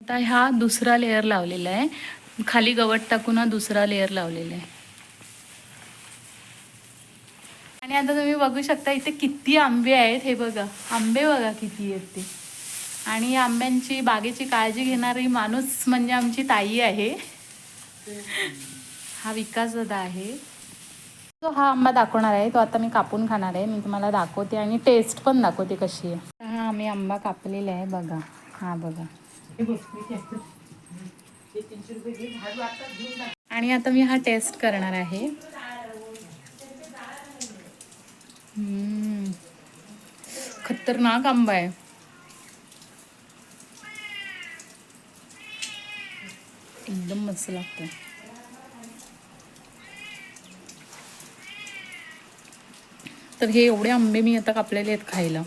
आता हा दुसरा लेअर लावलेला आहे, खाली गवत टाकून हा दुसरा लेअर लावलेला आहे. आणि आता तुम्ही बघू शकता इथे किती आंबे आहेत. हे बघा, आंबे बघा किती आहेत ते. आणि या आंब्यांची बागेची काळजी घेणारी माणूस म्हणजे आमची ताई आहे. हा विकास दादा आहे. तो हा आंबा दाखवणार आहे, तो आता मी कापून खाणार आहे. मी तुम्हाला दाखवते आणि टेस्ट पण दाखवते कशी आहे. हा आम्ही आंबा कापलेला आहे बघा. हा बघा. आणि आता मी हा टेस्ट करणार आहे. खतरनाक आंबा आहे. एकदम मस्त लागतं. तर हे एवढे आंबे मी आता कापलेले आहेत खायला.